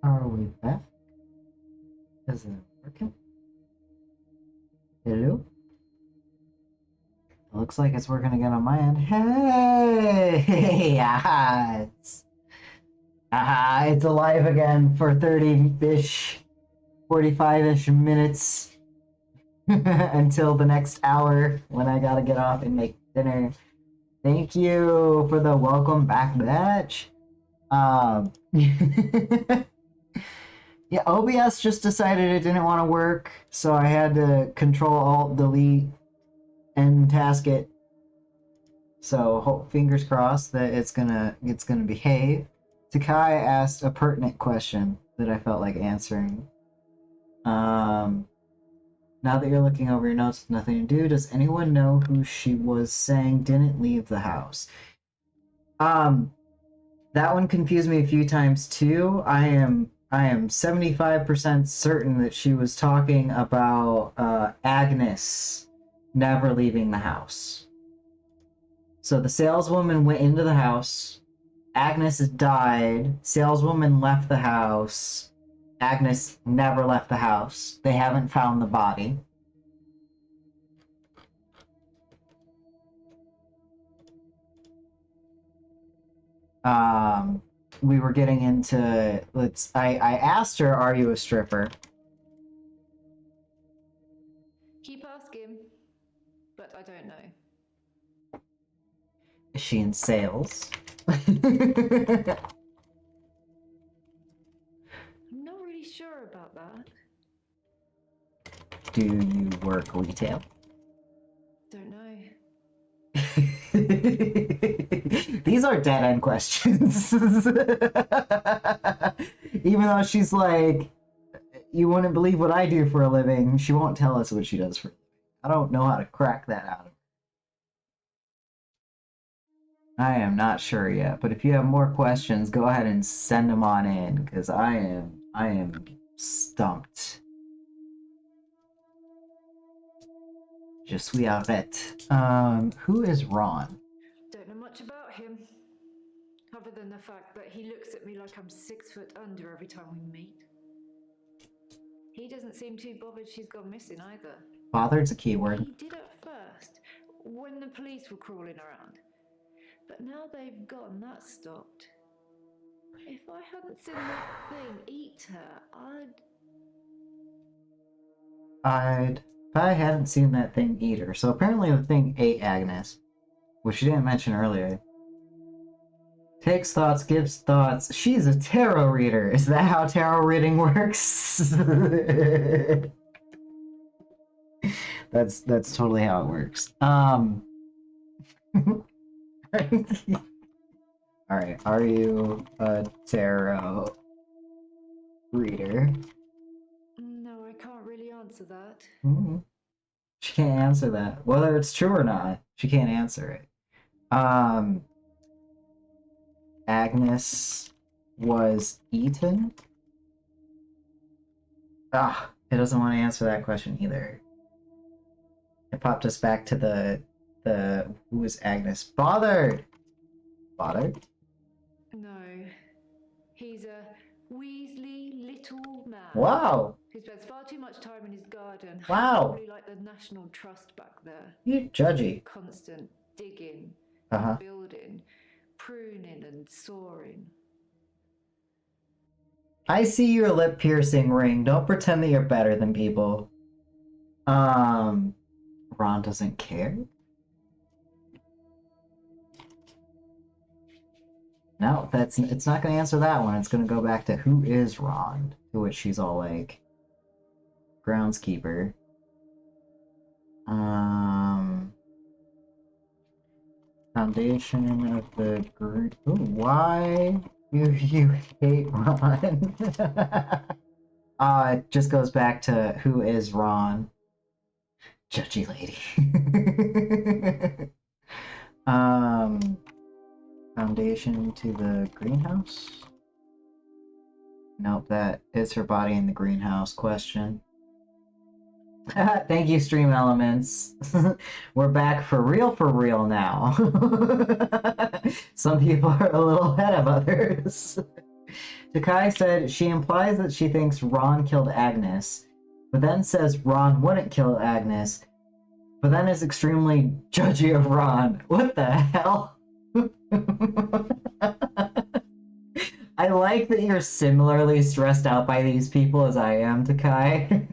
Are we back? Is it working? Hello? It looks like it's working again on my end. Hey! It's alive again for 30-ish, 45-ish minutes until the next hour when I gotta get off and make dinner. Thank you for the welcome back batch. Yeah, OBS just decided it didn't want to work, so I had to Control-Alt-Delete and task it. So fingers crossed that it's gonna behave. Takai asked a pertinent question that I felt like answering. Now that you're looking over your notes with nothing to do, does anyone know who she was saying didn't leave the house? That one confused me a few times too. I am 75% certain that she was talking about Agnes never leaving the house. So the saleswoman went into the house. Agnes died. Saleswoman left the house. Agnes never left the house. They haven't found the body. We were getting into I asked her, are you a stripper? Keep asking, but I don't know. Is she in sales? I'm not really sure about that. Do you work retail? Don't know. These are dead-end questions. Even though she's like, you wouldn't believe what I do for a living, she won't tell us what she does for a living. I don't know how to crack that out of her. I am not sure yet, but if you have more questions, go ahead and send them on in, because I am stumped. Je suis arrête. Who is Ron? Don't know much about him, other than the fact that he looks at me like I'm 6 foot under every time we meet. He doesn't seem too bothered she's gone missing either. Bothered's a keyword. He did at first, when the police were crawling around. But now they've gone, that's stopped. If I hadn't seen that thing eat her, If I hadn't seen that thing eat her. So apparently the thing ate Agnes, which she didn't mention earlier. Takes thoughts, gives thoughts. She's a tarot reader. Is that how tarot reading works? That's totally how it works. Alright, are you a tarot reader? no, I can't really answer that. Mm-hmm. She can't answer that. Whether it's true or not, she can't answer it. Agnes was eaten? It doesn't want to answer that question either. It popped us back to the who is Agnes? Bothered! Bothered? No. He's a Weasley little man. Wow! Who spends far too much time in his garden. Wow! Probably like the National Trust back there. You're judgy. Constant digging, building, pruning and sawing. I see your lip piercing ring. Don't pretend that you're better than people. Ron doesn't care? No, it's not going to answer that one. It's going to go back to who is Ron, to which she's all like, groundskeeper. Foundation of the group. Ooh, why do you hate Ron? It just goes back to who is Ron. Judgy lady. Foundation to the greenhouse? Nope, that is her body in the greenhouse question. Thank you, Stream Elements. We're back for real now. Some people are a little ahead of others. Takai said she implies that she thinks Ron killed Agnes, but then says Ron wouldn't kill Agnes, but then is extremely judgy of Ron. What the hell? I like that you're similarly stressed out by these people as I am, Takai.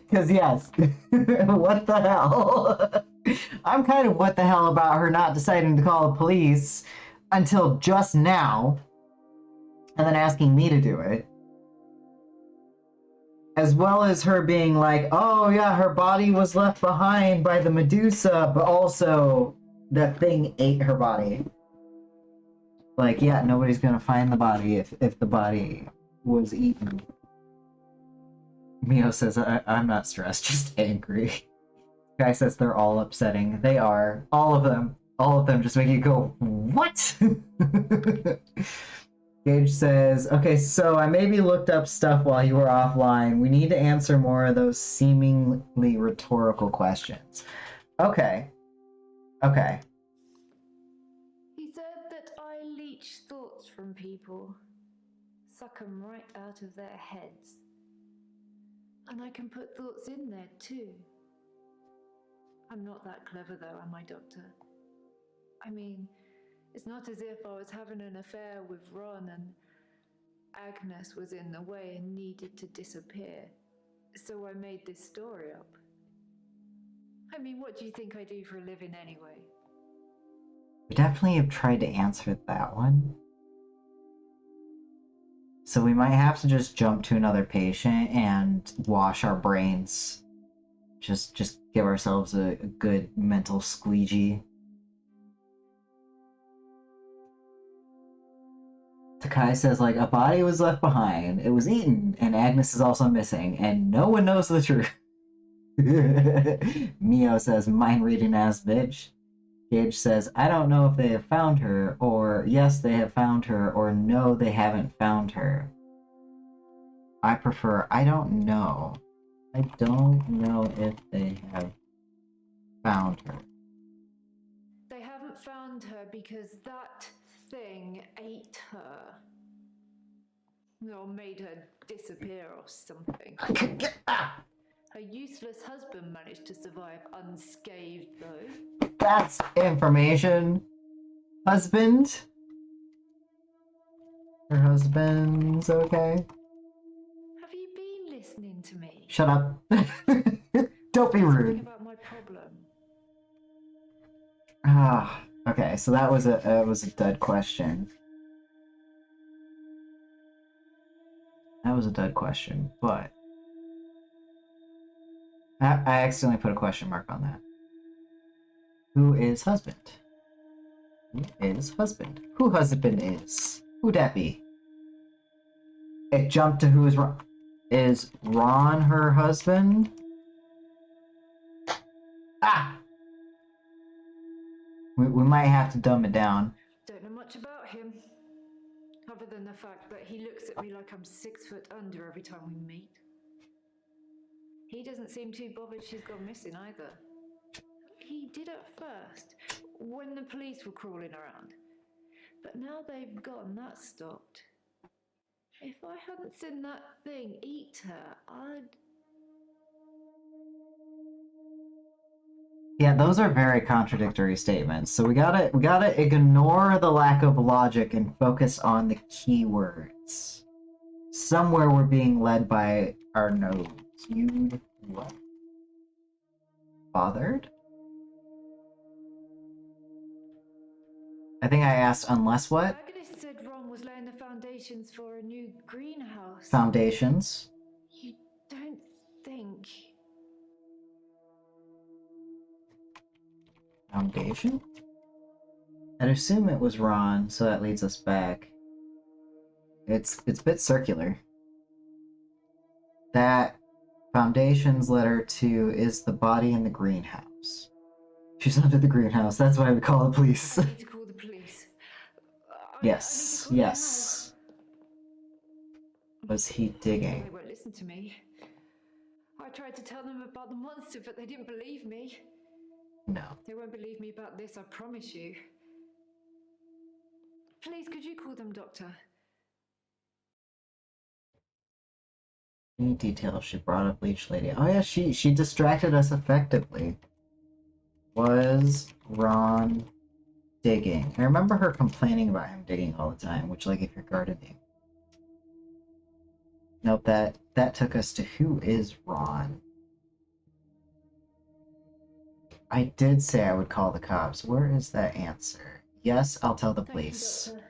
Because, yes, what the hell? I'm kind of what the hell about her not deciding to call the police until just now, and then asking me to do it. As well as her being like, oh yeah, her body was left behind by the Medusa, but also that thing ate her body. Like, yeah, nobody's gonna find the body if the body was eaten. Mio says, I'm not stressed, just angry. Guy says they're all upsetting. They are. All of them. All of them just make you go, what? Gage says, okay, so I maybe looked up stuff while you were offline. We need to answer more of those seemingly rhetorical questions. Okay. Okay. He said that I leech thoughts from people, suck them right out of their heads. And I can put thoughts in there too. I'm not that clever though, am I, Doctor? I mean, it's not as if I was having an affair with Ron and Agnes was in the way and needed to disappear. So I made this story up. I mean, what do you think I do for a living anyway? We definitely have tried to answer that one. So we might have to just jump to another patient and wash our brains. Just give ourselves a good mental squeegee. Takai says, like, a body was left behind, it was eaten, and Agnes is also missing, and no one knows the truth. Mio says, mind-reading ass bitch. Gage says, I don't know if they have found her, or yes, they have found her, or no, they haven't found her. I prefer, I don't know. I don't know if they have found her. They haven't found her because that thing ate her. Or made her disappear or something. Her useless husband managed to survive unscathed, though. That's information. Husband? Her husband's okay? Have you been listening to me? Shut up. Don't be rude. About my problem. Ah, okay, so that was a dud question. That was a dud question, but I accidentally put a question mark on that. Who is husband? Who is husband? Who husband is? Who that be? It jumped to who is Ron. Is Ron her husband? Ah! We might have to dumb it down. Don't know much about him. Other than the fact that he looks at me like I'm 6 foot under every time we meet. He doesn't seem too bothered she's gone missing either. He did at first, when the police were crawling around. But now they've gone, that stopped. If I hadn't seen that thing eat her, I'd... Yeah, those are very contradictory statements. So we gotta ignore the lack of logic and focus on the keywords. Somewhere we're being led by our nose. You what? Bothered? I think I asked unless what? Agnes said Ron was laying the foundations for a new greenhouse. Foundations. You don't think... Foundation? I'd assume it was Ron, so that leads us back. It's a bit circular. That Foundations letter 2 is the body in the greenhouse. She's under the greenhouse, that's why we call the police. I need to call the police. Yes, yes. Was he digging? They won't listen to me. I tried to tell them about the monster, but they didn't believe me. No. They won't believe me about this, I promise you. Please, could you call them, Doctor? Any details she brought up, Leech Lady? Oh yeah, she distracted us effectively. Was Ron digging? I remember her complaining about him digging all the time, which, like, if you're gardening. Nope, that took us to who is Ron. I did say I would call the cops. Where is that answer? Yes, I'll tell the police. Thank you,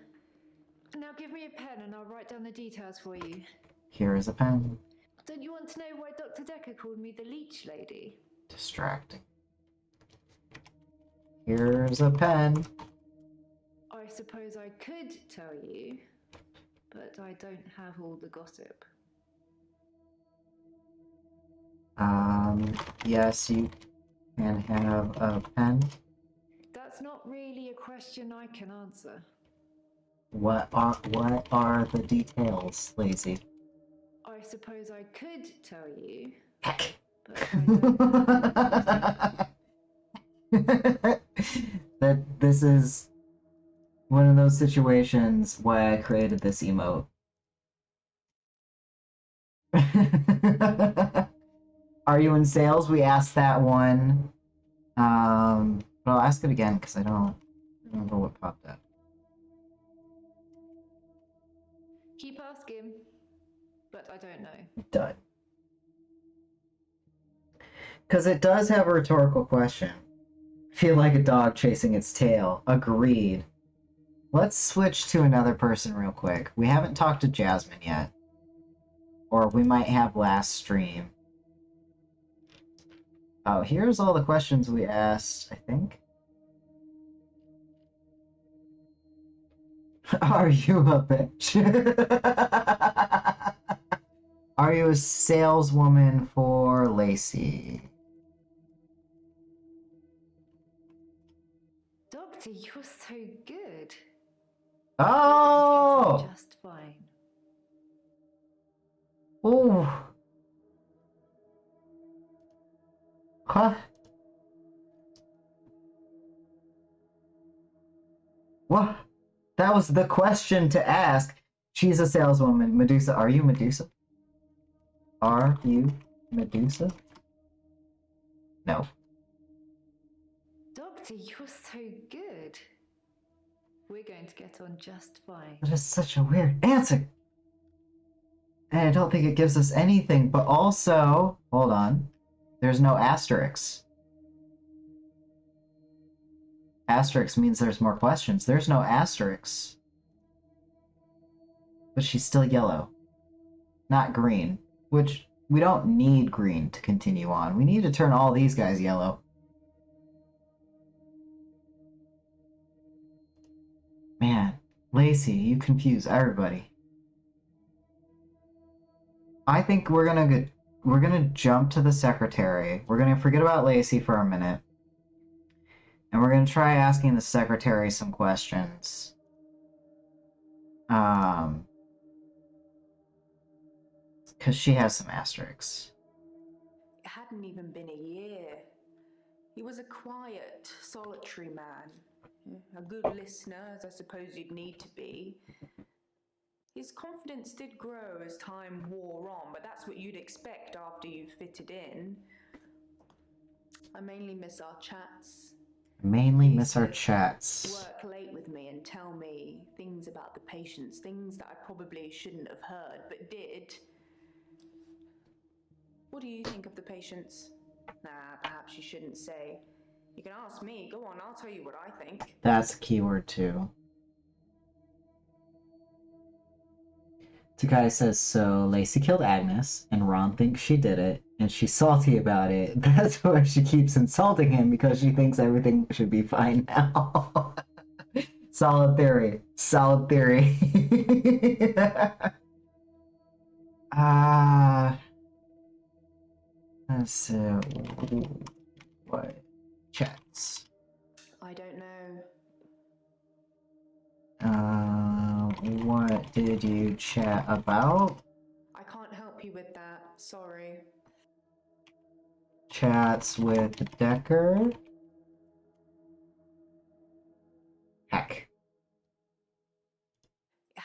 Doctor. Now give me a pen and I'll write down the details for you. Here is a pen. Don't you want to know why Dr. Dekker called me the leech lady? Distracting. Here's a pen. I suppose I could tell you, but I don't have all the gossip. Yes, you can have a pen. That's not really a question I can answer. What are the details, Lazy? I suppose I could tell you, Heck. but I don't have all the That this is one of those situations why I created this emote. Are you in sales? We asked that one. But I'll ask it again because I don't remember what popped up. Keep asking, but I don't know. Done. Because it does have a rhetorical question. Feel like a dog chasing its tail. Agreed. Let's switch to another person real quick. We haven't talked to Jasmine yet. Or we might have last stream. Oh, here's all the questions we asked, I think. Are you a bitch? Are you a saleswoman for Lacey? Doctor, you're so good. Oh! Just fine. Ooh. Huh? What? That was the question to ask. She's a saleswoman. Medusa, are you Medusa? Are you Medusa? No. Doctor, you're so good. We're going to get on just fine. That is such a weird answer. And I don't think it gives us anything, but also, hold on. There's no asterisks. Asterisks means there's more questions. There's no asterisks. But she's still yellow. Not green. Which, we don't need green to continue on. We need to turn all these guys yellow. Man, Lacey, you confuse everybody. I think we're gonna jump to the secretary. We're gonna forget about Lacey for a minute. And we're gonna try asking the secretary some questions. Because she has some asterisks. It hadn't even been a year. He was a quiet, solitary man. A good listener, as I suppose you'd need to be. His confidence did grow as time wore on, but that's what you'd expect after you've fitted in. I mainly miss our chats. Mainly miss our chats. Work late with me and tell me things about the patients, things that I probably shouldn't have heard, but did. What do you think of the patients? Nah, perhaps you shouldn't say. You can ask me. Go on, I'll tell you what I think. That's a keyword too. Takai says, so Lacey killed Agnes, and Ron thinks she did it, and she's salty about it. That's why she keeps insulting him, because she thinks everything should be fine now. Solid theory. Solid theory. Let's see. What? Chats. I don't know. What did you chat about? I can't help you with that. Sorry. Chats with Dekker? Heck.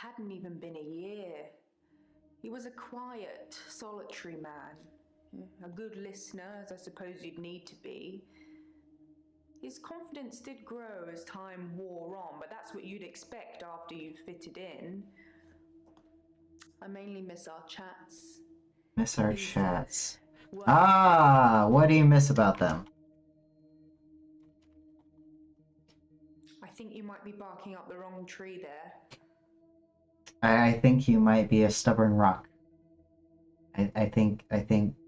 hadn't even been a year. He was a quiet, solitary man. A good listener, as I suppose you'd need to be. His confidence did grow as time wore on, but that's what you'd expect after you'd fitted in. I mainly miss our chats. Miss our He's, chats. well, Ah, what do you miss about them? I think you might be barking up the wrong tree there. I think you might be a stubborn rock. I think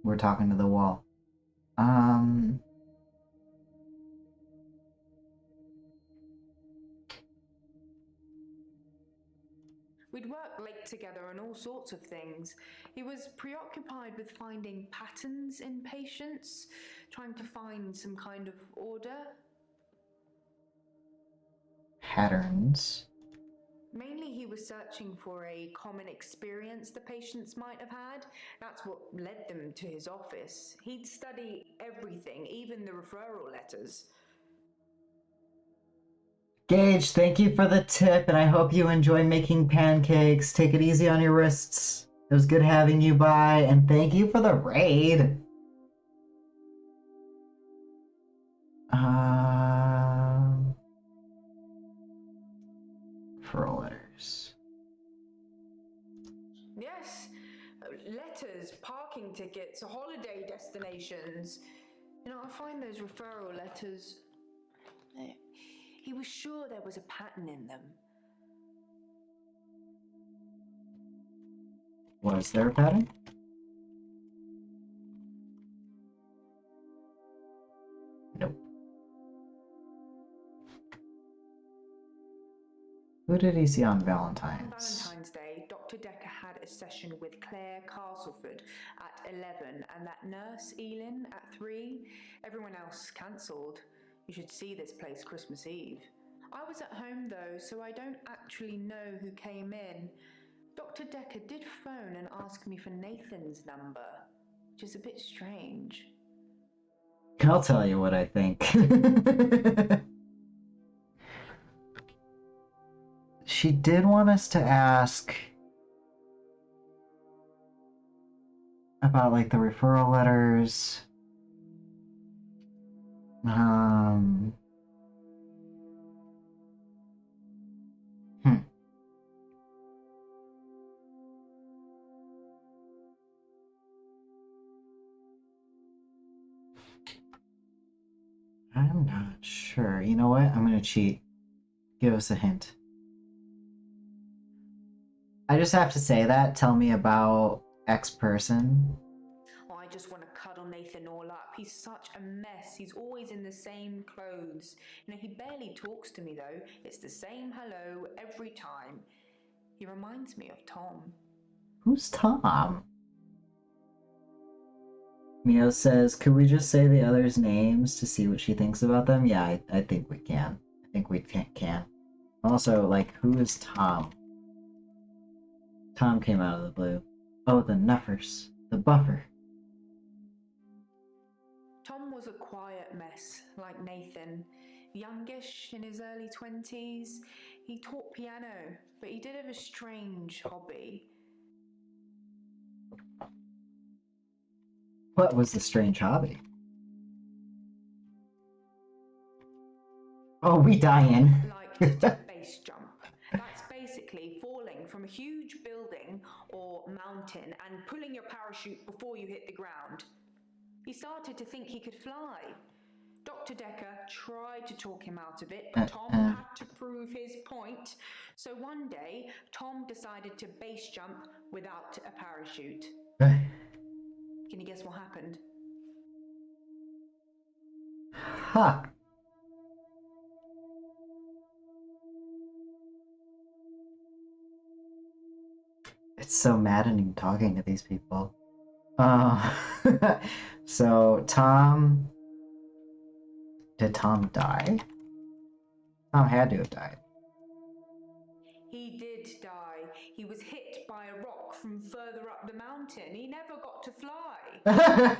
we're talking to the wall. We'd work late together on all sorts of things. He was preoccupied with finding patterns in patients, trying to find some kind of order. Patterns. Mainly he was searching for a common experience the patients might have had. That's what led them to his office. He'd study everything, even the referral letters. Gage, thank you for the tip, and I hope you enjoy making pancakes. Take it easy on your wrists. It was good having you by, and thank you for the raid. Referral letters. Yes, letters, parking tickets, holiday destinations. You know, I find those referral letters. He was sure there was a pattern in them. Was there a pattern? Nope. Who did he see on On Valentine's? Valentine's Day, Dr. Dekker had a session with Claire Castleford at 11 and that nurse, Elin, at 3. Everyone else cancelled. You should see this place Christmas Eve. I was at home though, so I don't actually know who came in. Dr. Dekker did phone and ask me for Nathan's number, which is a bit strange. I'll tell you what I think. She did want us to ask about like the referral letters. I'm not sure. You know what? I'm gonna cheat. Give us a hint. I just have to say that. Tell me about X person. Oh, I just want to cuddle Nathan all up. He's such a mess. He's always in the same clothes. You know, he barely talks to me though. It's the same hello every time. He reminds me of Tom. Who's Tom? Mio says, could we just say the others' names to see what she thinks about them? Yeah, I think we can. I think we can. Also, like, who is Tom? Tom came out of the blue. Oh, the Nuffers. The Buffer. Tom was a quiet mess, like Nathan. Youngish, in his early 20s. He taught piano, but he did have a strange hobby. What was the strange hobby? Oh, we dying. Liked to base jump. That's basically falling from a huge building or mountain and pulling your parachute before you hit the ground. He started to think he could fly. Dr. Dekker tried to talk him out of it, but Tom had to prove his point. So one day, Tom decided to base jump without a parachute. Can you guess what happened? Ha! It's so maddening talking to these people. So Tom... Did Tom die? Tom had to have died. He did die. He was hit by a rock from further up the mountain. He never got to fly.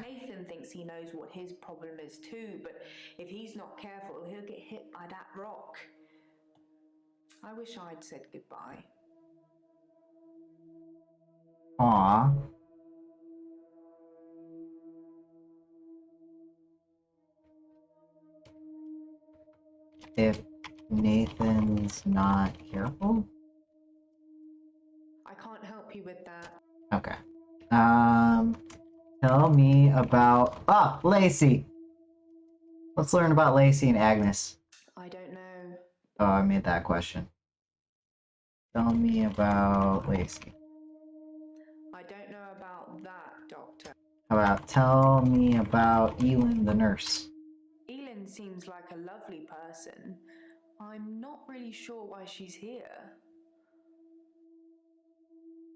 Nathan thinks he knows what his problem is too, but if he's not careful, he'll get hit by that rock. I wish I'd said goodbye. Aw. If Nathan's not careful? I can't help you with that. Okay. Tell me about... Ah, Lacey! Let's learn about Lacey and Agnes. I don't know. Oh, I made that question. Tell me about Lacey. I don't know about that, Doctor. How about tell me about Elin the nurse? Elin seems like a lovely person. I'm not really sure why she's here.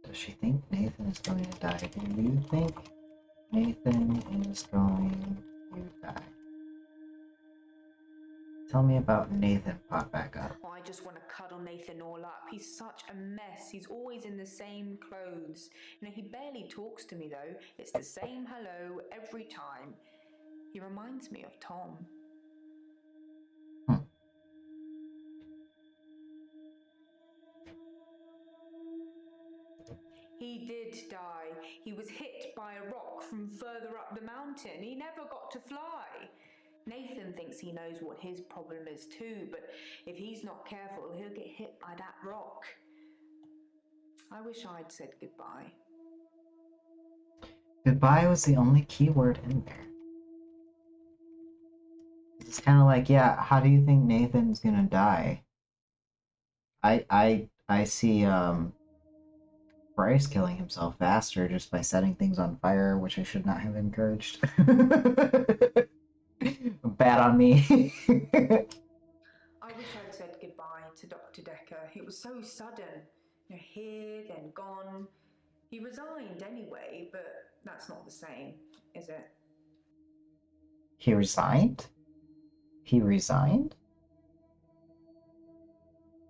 Does she think Nathan is going to die? Do you think Nathan is going to die? Tell me about Nathan. Pop back up. Oh, I just want to cuddle Nathan all up. He's such a mess. He's always in the same clothes. You know, he barely talks to me though. It's the same hello every time. He reminds me of Tom. He did die. He was hit by a rock from further up the mountain. He never got to fly. Nathan thinks he knows what his problem is too, but if he's not careful, he'll get hit by that rock. I wish I'd said goodbye. Goodbye was the only keyword in there. It's kind of like, yeah, how do you think Nathan's gonna die? I see Bryce killing himself faster just by setting things on fire, which I should not have encouraged. Bad on me. I wish I'd said goodbye to Dr. Dekker. It was so sudden. You know, here, then gone. He resigned anyway, but that's not the same, is it? He resigned? He resigned?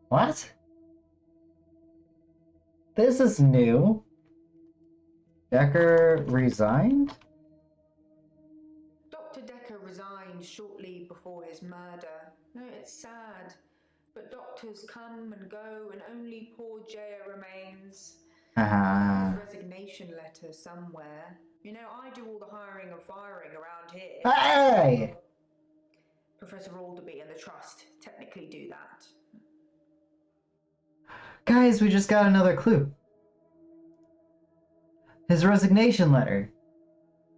What? This is new. Dekker resigned? Dr. Dekker resigned shortly before his murder. No, it's sad. But doctors come and go, and only poor Jaya remains. His resignation letter somewhere. You know, I do all the hiring and firing around here. Hey! Professor Alderby and the Trust technically do that. Guys, we just got another clue. His resignation letter.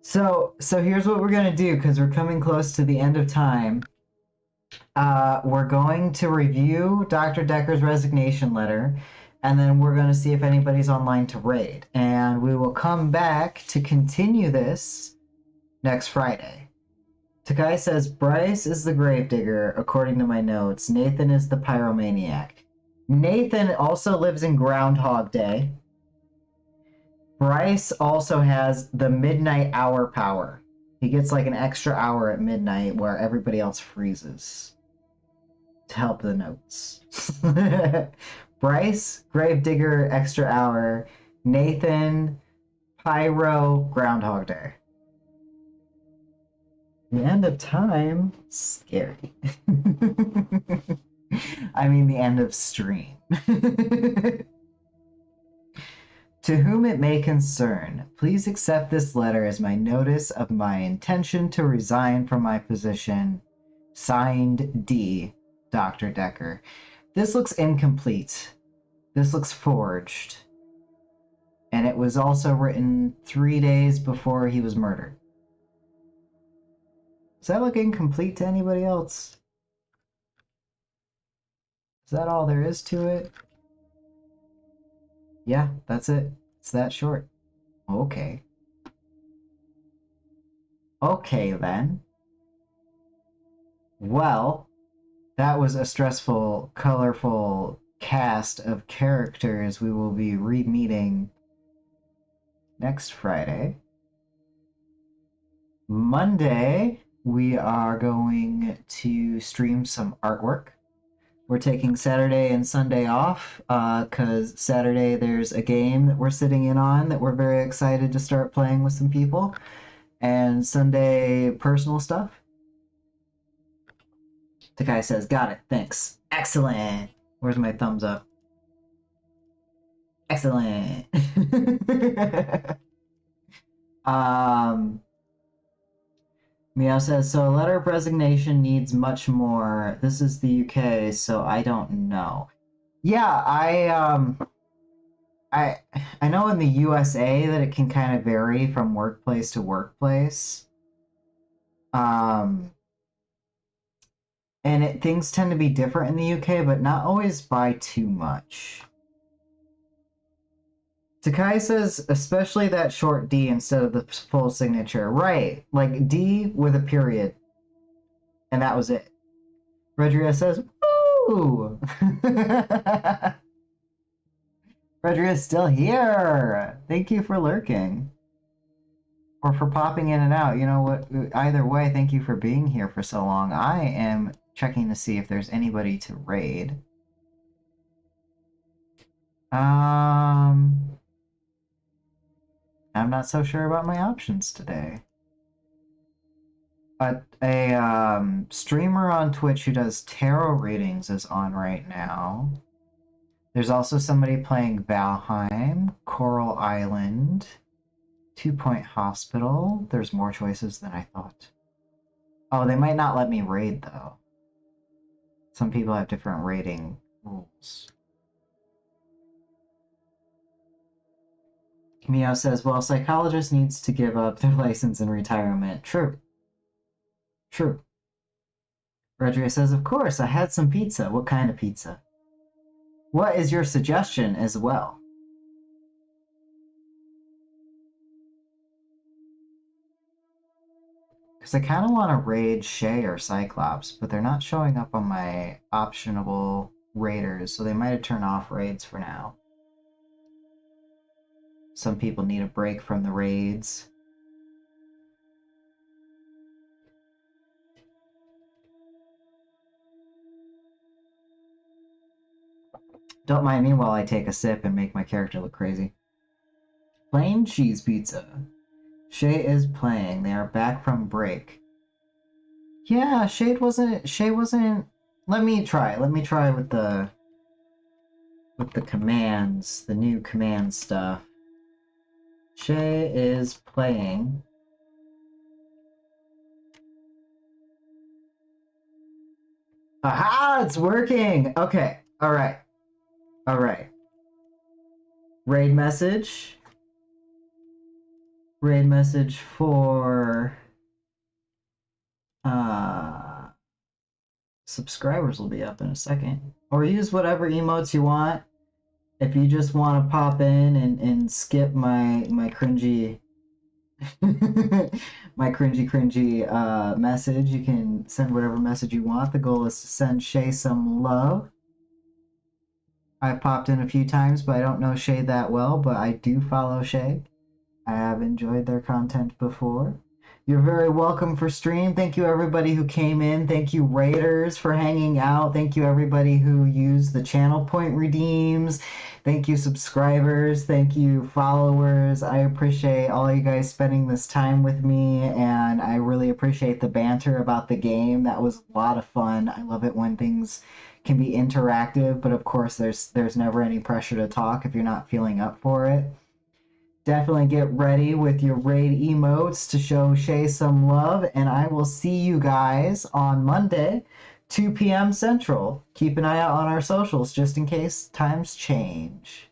So here's what we're gonna do, because we're coming close to the end of time. We're going to review Dr. Dekker's resignation letter, and then we're going to see if anybody's online to raid. And we will come back to continue this next Friday. Takai says, Bryce is the gravedigger, according to my notes. Nathan is the pyromaniac. Nathan also lives in Groundhog Day. Bryce also has the midnight hour power. He gets like an extra hour at midnight where everybody else freezes. To help the notes. Bryce, Gravedigger, extra hour. Nathan, Pyro, Groundhog Day. The end of time? Scary. I mean the end of stream. To whom it may concern, please accept this letter as my notice of my intention to resign from my position. Signed, D. Dr. Dekker. This looks incomplete. This looks forged. And it was also written 3 days before he was murdered. Does that look incomplete to anybody else? Is that all there is to it? Yeah, that's it. It's that short. Okay. Okay, then. Well, that was a stressful, colorful cast of characters we will be re-meeting next Friday. Monday, we are going to stream some artwork. We're taking Saturday and Sunday off because Saturday there's a game that we're sitting in on that we're very excited to start playing with some people. And Sunday, personal stuff. Takai says, got it, thanks. Excellent. Where's my thumbs up? Excellent. um, Meow says, so a letter of resignation needs much more. This is the UK, so I don't know. Yeah, I I know in the USA that it can kind of vary from workplace to workplace. Um, and things tend to be different in the UK, but not always by too much. Takai says, especially that short D instead of the full signature. Right, like D with a period. And that was it. Rodriguez says, woo! Rodriguez is still here! Thank you for lurking. Or for popping in and out. You know what? Either way, thank you for being here for so long. I am checking to see if there's anybody to raid. I'm not so sure about my options today. But a streamer on Twitch who does tarot readings is on right now. There's also somebody playing Valheim, Coral Island, 2 Point Hospital. There's more choices than I thought. Oh, they might not let me raid, though. Some people have different raiding rules. Mio says, well, psychologist needs to give up their license in retirement. True. True. Rodriguez says, of course, I had some pizza. What kind of pizza? What is your suggestion as well? Because I kind of want to raid Shay or Cyclops, but they're not showing up on my optionable raiders, so they might have turned off raids for now. Some people need a break from the raids. Don't mind me while I take a sip and make my character look crazy. Plain cheese pizza. Shay is playing. They are back from break. Yeah, Shay wasn't. Let me try with the commands, the new command stuff. Shay is playing. Aha, it's working. Okay. All right. Raid message. Raid message for subscribers will be up in a second. Or use whatever emotes you want. If you just want to pop in and skip my cringy my cringy message, you can send whatever message you want. The goal is to send Shay some love. I've popped in a few times, but I don't know Shay that well, but I do follow Shay. I have enjoyed their content before. You're very welcome for stream. Thank you everybody who came in. Thank you Raiders for hanging out. Thank you everybody who used the channel point redeems. Thank you subscribers. Thank you followers. I appreciate all you guys spending this time with me, and I really appreciate the banter about the game. That was a lot of fun. I love it when things can be interactive, but of course there's never any pressure to talk if you're not feeling up for it. Definitely get ready with your raid emotes to show Shay some love, and I will see you guys on Monday, 2 p.m. Central. Keep an eye out on our socials just in case times change.